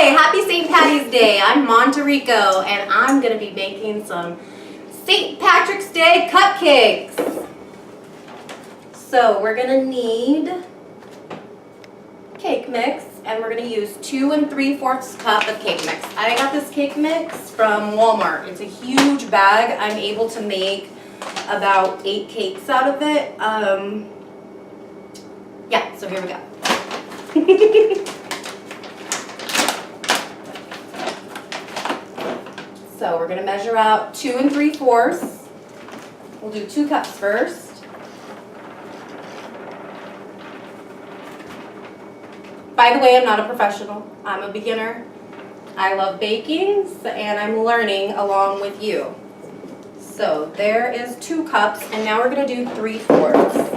Hi, happy St. Patty's Day. I'm Monta, Rico, and I'm going to be making some St. Patrick's Day cupcakes. So we're going to need cake mix, and we're going to use 2 3/4 cup of cake mix. I got this cake mix from Walmart. It's a huge bag. I'm able to make about 8 cakes out of it. Yeah, so here we go. So we're going to measure out 2 3/4. We'll do 2 cups first. By the way, I'm not a professional. I'm a beginner. I love baking, and I'm learning along with you. So there is 2 cups, and now we're going to do 3/4.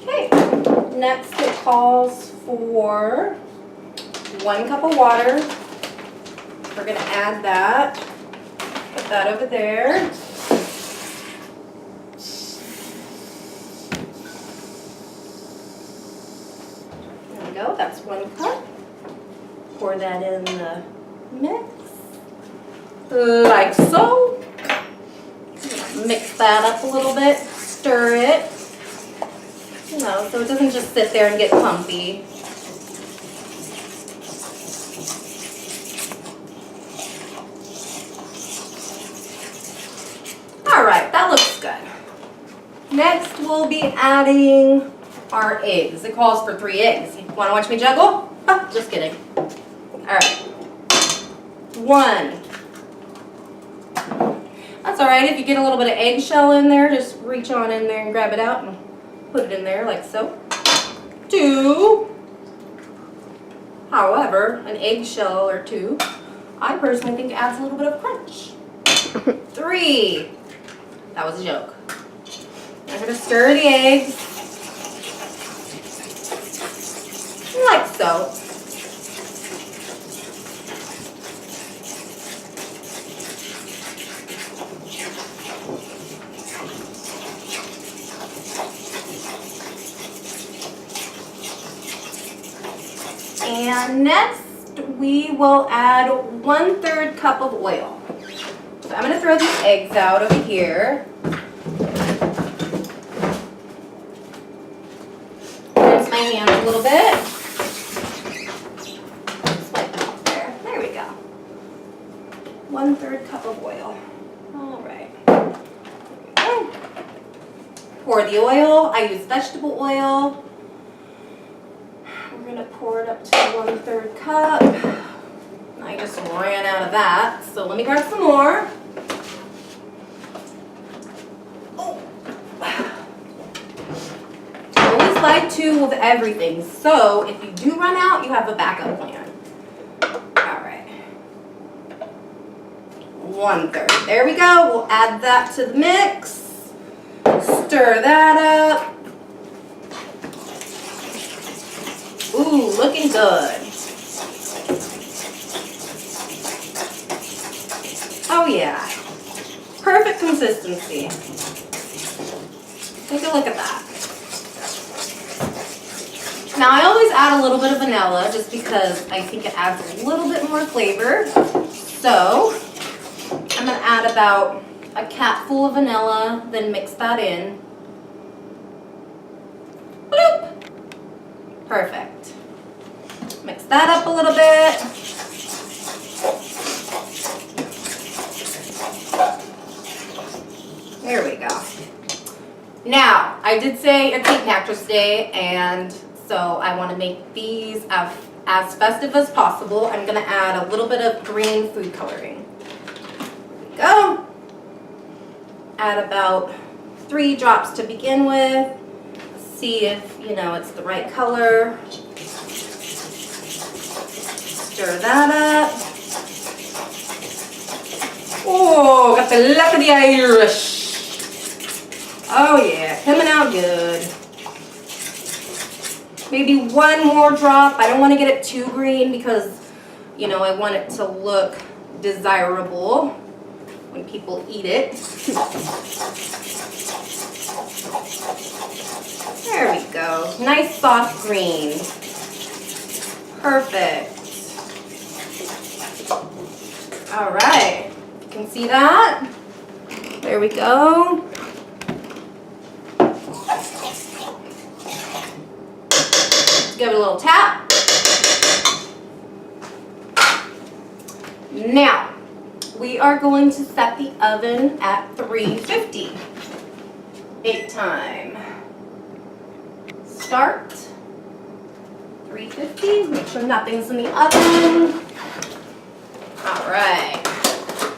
Okay, next it calls for 1 cup of water. We're going to add that. Put that over there. There we go, that's 1 cup. Pour that in the mix, like so. Mix that up a little bit, stir it. So it doesn't just sit there and get clumpy. All right, that looks good. Next, we'll be adding our eggs. It calls for 3 eggs. You want to watch me juggle? Just kidding. All right. 1. That's all right. If you get a little bit of eggshell in there, just reach on in there and grab it out and put it in there like so. 2. However, an eggshell or 2, I personally think adds a little bit of crunch. 3. That was a joke. I'm going to stir the eggs like so. And next, we will add 1/3 cup of oil. So I'm going to throw these eggs out over here. Rinse my hands a little bit. Swipe them off there. There we go. 1/3 cup of oil. All right. There we go. Pour the oil. I use vegetable oil. I'm going to pour it up to 1/3 cup. I just ran out of that, so let me grab some more. Oh. Always buy 2 of everything, so if you do run out, you have a backup plan. All right. 1/3. There we go. We'll add that to the mix. Stir that up. Ooh, looking good. Oh yeah. Perfect consistency. Take a look at that. Now I always add a little bit of vanilla just because I think it adds a little bit more flavor. So I'm going to add about a capful of vanilla, then mix that in. Bloop. Perfect. Mix that up a little bit. There we go. Now, I did say it's St. Patrick's Day, and so I want to make these as festive as possible. I'm going to add a little bit of green food coloring. There we go. Add about 3 drops to begin with. See if, it's the right color. Stir that up. Oh, got the luck of the Irish. Oh yeah, coming out good. Maybe one more drop. I don't want to get it too green because, you know, I want it to look desirable when people eat it. There we go. Nice soft green. Perfect. All right. You can see that? There we go. Give it a little tap. Now, we are going to set the oven at 350. 8 time. Start. 350. Make sure nothing's in the oven. All right.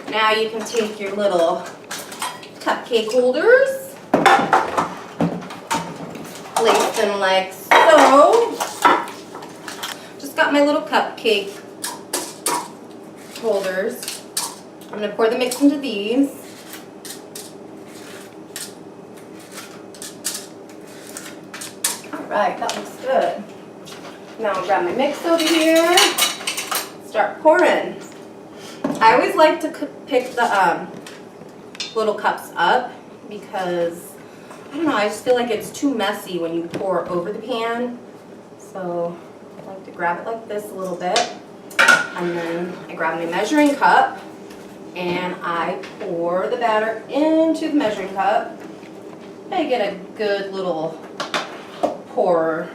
Now you can take your little cupcake holders. Place them like so. Just got my little cupcake holders. I'm going to pour the mix into these. All right, that looks good. Now I'll grab my mix over here. Start pouring. I always like to pick the little cups up because, I don't know, I just feel like it's too messy when you pour over the pan. So I like to grab it like this a little bit. And then I grab my measuring cup and I pour the batter into the measuring cup. I get a good little pour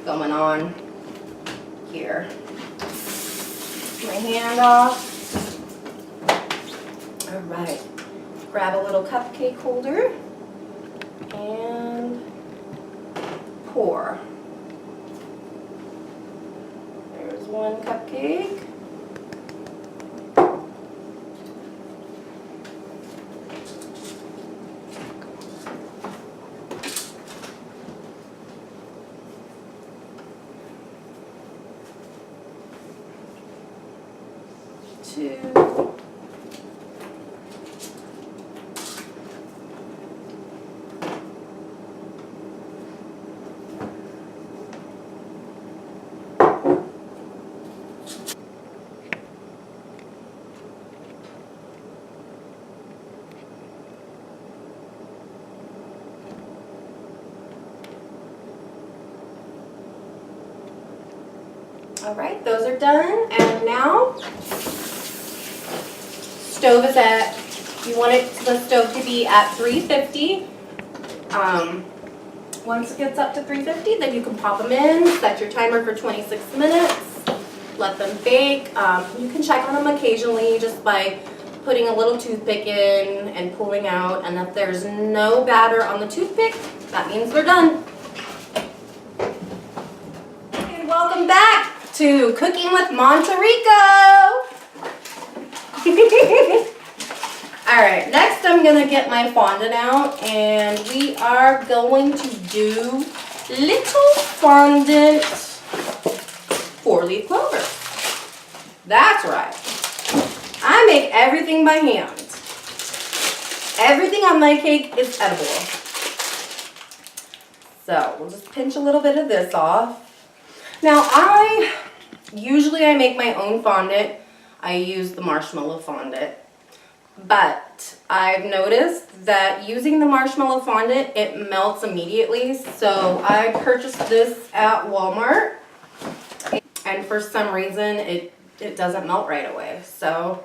going on here. My hand off. All right. Grab a little cupcake holder and pour. There's one cupcake. Two. All right, those are done, and now stove is at, you want the stove to be at 350. Once it gets up to 350, then you can pop them in, set your timer for 26 minutes, let them bake. You can check on them occasionally just by putting a little toothpick in and pulling out, and if there's no batter on the toothpick, that means they're done. And welcome back to Cooking with Monta, Rico. Alright, next I'm going to get my fondant out and we are going to do little fondant 4-leaf clover. That's right. I make everything by hand. Everything on my cake is edible. So we'll just pinch a little bit of this off. Now usually I make my own fondant. I use the marshmallow fondant. But I've noticed that using the marshmallow fondant, it melts immediately. So I purchased this at Walmart. And for some reason, it doesn't melt right away. So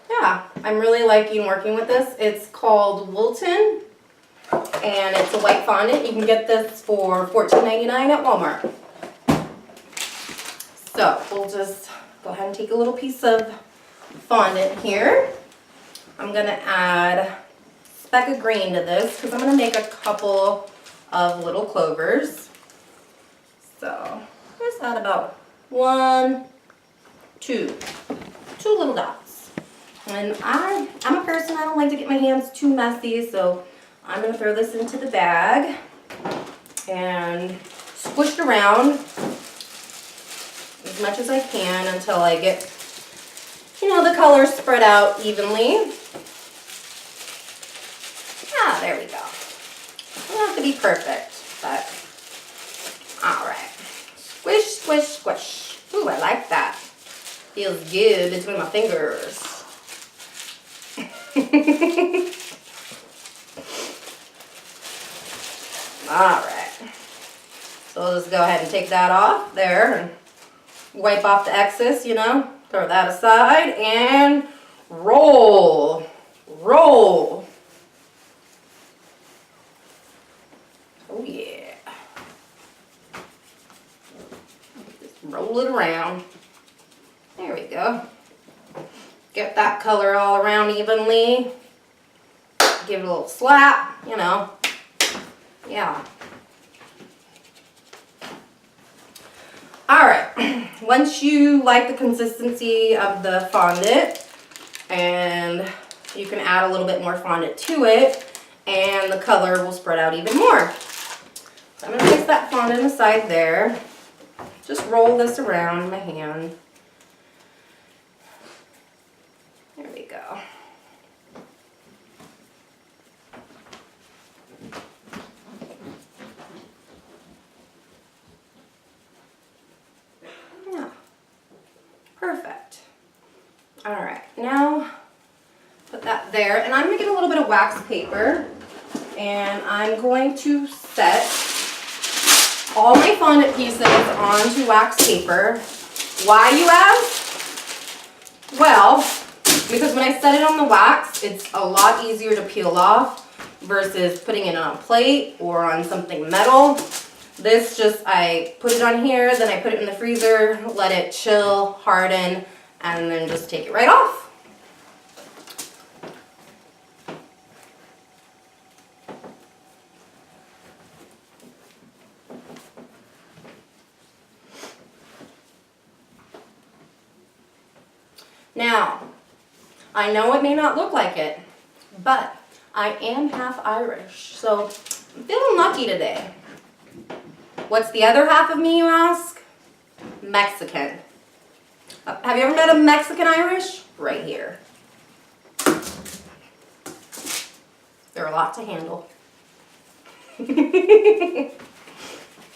yeah, I'm really liking working with this. It's called Wilton. And it's a white fondant. You can get this for $14.99 at Walmart. So we'll just go ahead and take a little piece of fondant here. I'm going to add a speck of green to this because I'm going to make a couple of little clovers. So just add about 1, 2 little dots. And I'm a person, I don't like to get my hands too messy, so I'm going to throw this into the bag and squish it around as much as I can until I get, the colors spread out evenly. Ah, there we go. doesn't have to be perfect, but all right. Squish, squish, squish. Ooh, I like that. Feels good between my fingers. All right. So we'll just go ahead and take that off there and wipe off the excess, you know, throw that aside and roll, roll. Oh yeah. Just roll it around. There we go. Get that color all around evenly. Give it a little slap, you know. Yeah. All right. Once you like the consistency of the fondant, and you can add a little bit more fondant to it, and the color will spread out even more. So I'm going to place that fondant aside there. Just roll this around in my hand. There we go. Yeah. Perfect. All right, now put that there, and I'm going to get a little bit of wax paper, and I'm going to set all my fondant pieces onto wax paper. Why, you ask? Well, because when I set it on the wax, it's a lot easier to peel off versus putting it on a plate or on something metal. This just, I put it on here, then I put it in the freezer, let it chill, harden, and then just take it right off. Now, I know it may not look like it, but I am half Irish, so I'm feeling lucky today. What's the other half of me, you ask? Mexican. Have you ever met a Mexican Irish? Right here. They're a lot to handle.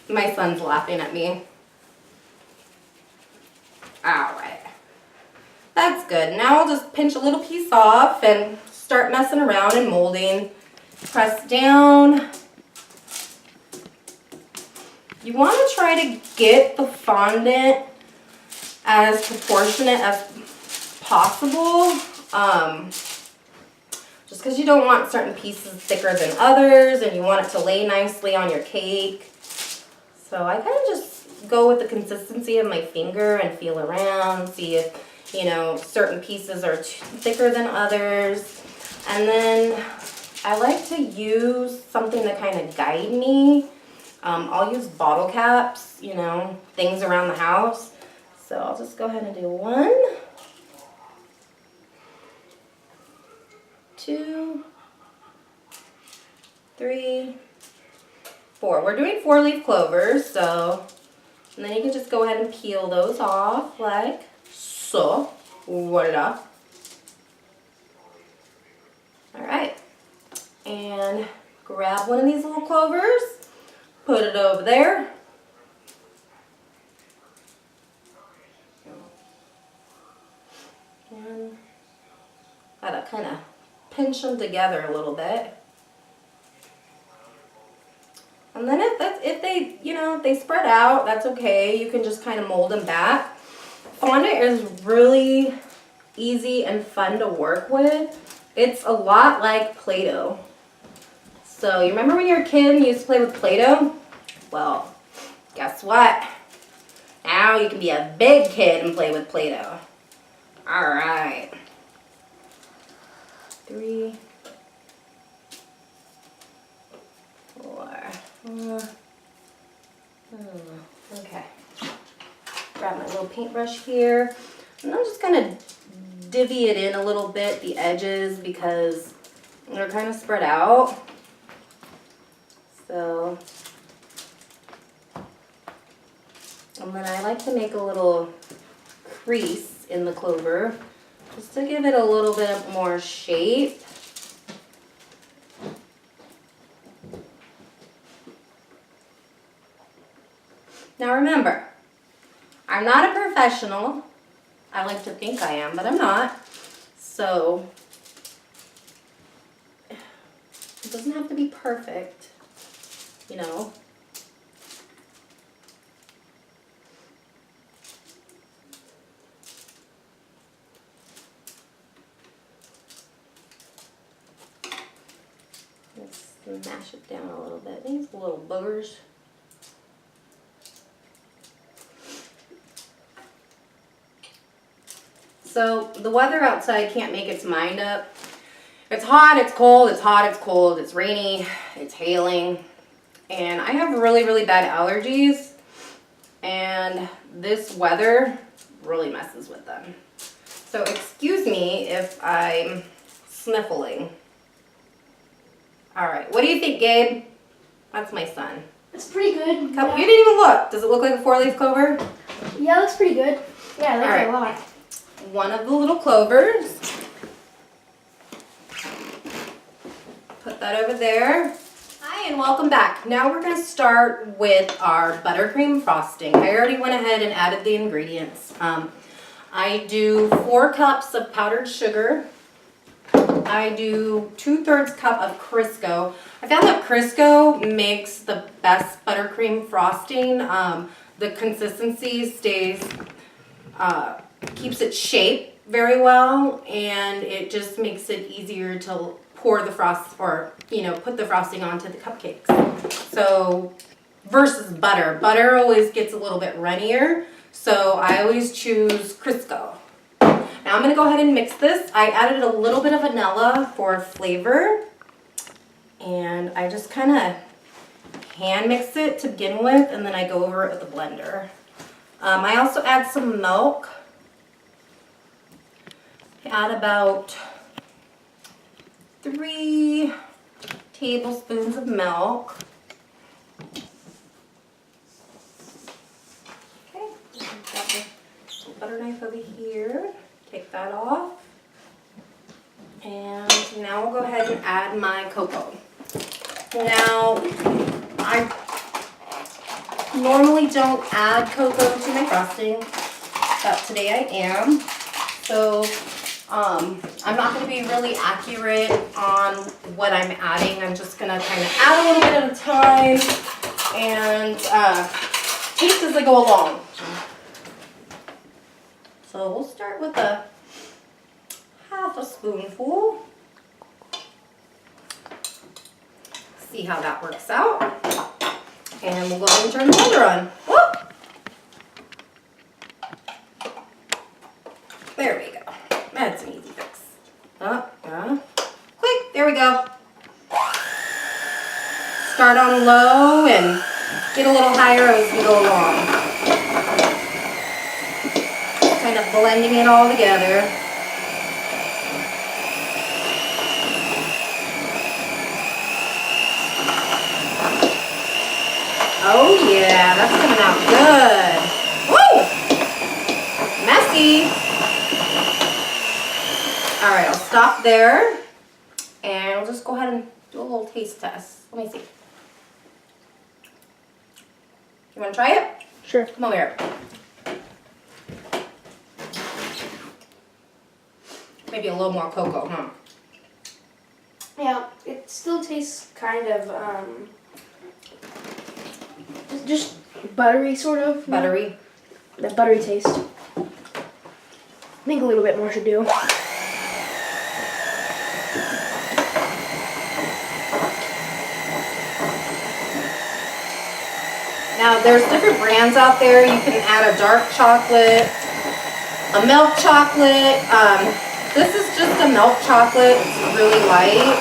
My son's laughing at me. All right. That's good. Now I'll just pinch a little piece off and start messing around and molding. Press down. You want to try to get the fondant as proportionate as possible. Just because you don't want certain pieces thicker than others, and you want it to lay nicely on your cake. So I kind of just go with the consistency of my finger and feel around, see if, you know, certain pieces are thicker than others. And then I like to use something to kind of guide me. I'll use bottle caps, you know, things around the house. So I'll just go ahead and do 1, 2, 3, 4. We're doing 4-leaf clovers, so, and then you can just go ahead and peel those off like so. Voila. All right, and grab one of these little clovers, put it over there. And gotta kind of pinch them together a little bit. And then if they, you know, if they spread out, that's okay. You can just kind of mold them back. Fondant is really easy and fun to work with. It's a lot like Play-Doh. So you remember when you were a kid and you used to play with Play-Doh? Well, guess what? Now you can be a big kid and play with Play-Doh. All right. 3, 4. Okay. Grab my little paintbrush here. And I'm just going to divvy it in a little bit, the edges, because they're kind of spread out. So, and then I like to make a little crease in the clover just to give it a little bit more shape. Now remember, I'm not a professional. I like to think I am, but I'm not. So it doesn't have to be perfect, you know. Let's mash it down a little bit. These little boogers. So the weather outside can't make its mind up. It's hot, it's cold, it's hot, it's cold, it's rainy, it's hailing. And I have really, really bad allergies. And this weather really messes with them. So excuse me if I'm sniffling. All right, what do you think, Gabe? That's my son. It's pretty good. You didn't even look. Does it look like a 4-leaf clover? Yeah, it looks pretty good. Yeah, I like it a lot. One of the little clovers. Put that over there. Hi, and welcome back. Now we're going to start with our buttercream frosting. I already went ahead and added the ingredients. I do 4 cups of powdered sugar. I do 2/3 cup of Crisco. I found that Crisco makes the best buttercream frosting. The consistency stays, keeps its shape very well, and it just makes it easier to pour the frost, or put the frosting onto the cupcakes. So versus butter. Butter always gets a little bit runnier, so I always choose Crisco. Now I'm going to go ahead and mix this. I added a little bit of vanilla for flavor, and I just kind of hand mix it to begin with, and then I go over it with the blender. I also add some milk. I add about 3 tablespoons of milk. Okay, got the butter knife over here. Take that off. And now we'll go ahead and add my cocoa. Now, I normally don't add cocoa to my frosting, but today I am. So I'm not going to be really accurate on what I'm adding. I'm just going to kind of add a little bit at a time and taste as I go along. So we'll start with a 1/2 spoonful. See how that works out. And we'll go ahead and turn the blender on. Whoop! There we go. That's an easy fix. Quick, there we go. Start on low and get a little higher as we go along. Kind of blending it all together. Oh yeah, that's coming out good. Woo! Messy. All right, I'll stop there, and we'll just go ahead and do a little taste test. Let me see. You want to try it? Sure. Come over here. Maybe a little more cocoa, huh? Yeah, it still tastes kind of just buttery, sort of. Buttery. That buttery taste. I think a little bit more should do. Now, there's different brands out there. You can add a dark chocolate, a milk chocolate. This is just a milk chocolate. It's really light.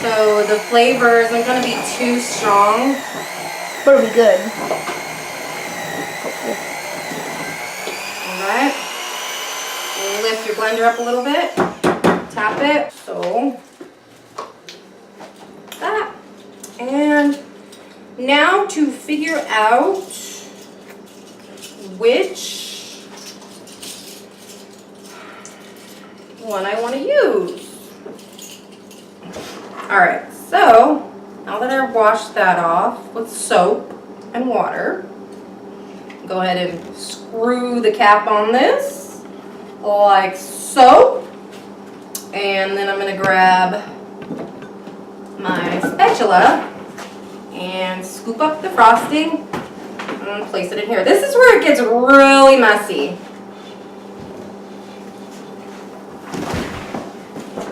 So the flavor isn't going to be too strong. But it'll be good. Alright. Lift your blender up a little bit. Tap it. So, that. And now to figure out which one I want to use. Alright, so now that I've washed that off with soap, and water. Go ahead and screw the cap on this like so. And then I'm going to grab my spatula and scoop up the frosting and place it in here. This is where it gets really messy.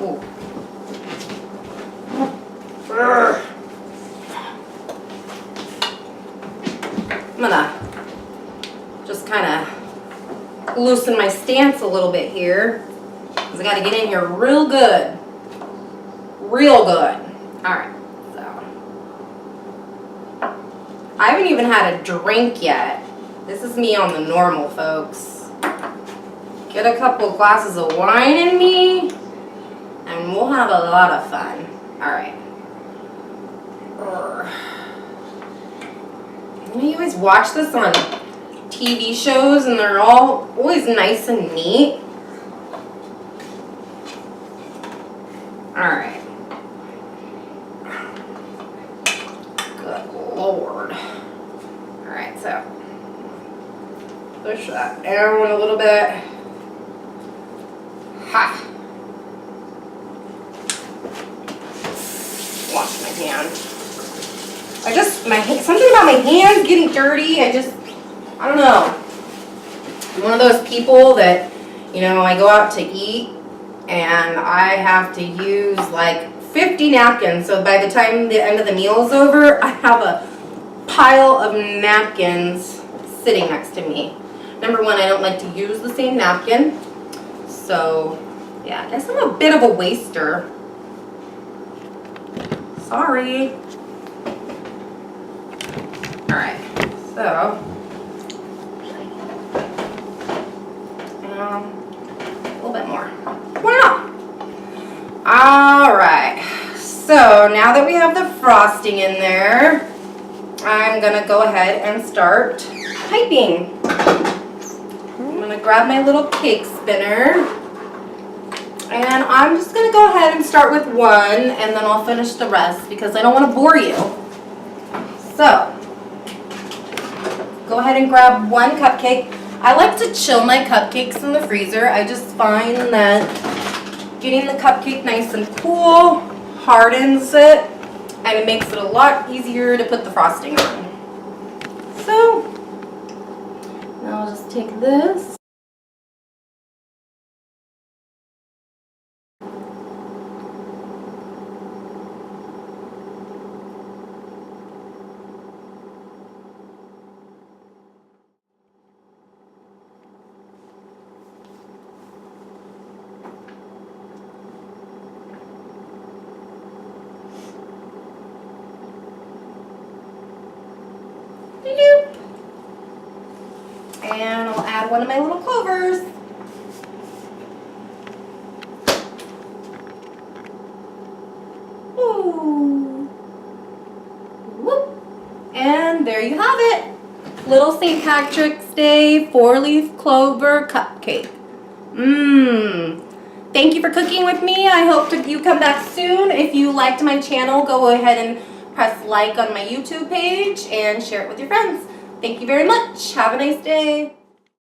Ooh. I'm gonna just kind of loosen my stance a little bit here because I got to get in here real good. Real good. Alright, so I haven't even had a drink yet. This is me on the normal, folks. Get a couple glasses of wine in me and we'll have a lot of fun. Alright. You always watch this on TV shows and they're all always nice and neat. Alright. Good Lord. Alright, so push that down a little bit. Ha! Wash my hand. Something about my hands getting dirty, I don't know. I'm one of those people that, you know, I go out to eat and I have to use like 50 napkins. So by the time the end of the meal is over, I have a pile of napkins sitting next to me. Number one, I don't like to use the same napkin. So, yeah, I guess I'm a bit of a waster. Sorry. Alright, so a little bit more. Wow! Alright, so now that we have the frosting in there, I'm gonna go ahead and start piping. I'm gonna grab my little cake spinner and I'm just gonna go ahead and start with one and then I'll finish the rest because I don't want to bore you. So, go ahead and grab one cupcake. I like to chill my cupcakes in the freezer. I just find that getting the cupcake nice and cool hardens it and it makes it a lot easier to put the frosting on. So, now I'll just take this. And I'll add one of my little clovers. Ooh. Whoop. And there you have it. Little St. Patrick's Day 4-leaf clover cupcake. Thank you for cooking with me. I hope that you come back soon. If you liked my channel, go ahead and press like on my YouTube page and share it with your friends. Thank you very much. Have a nice day.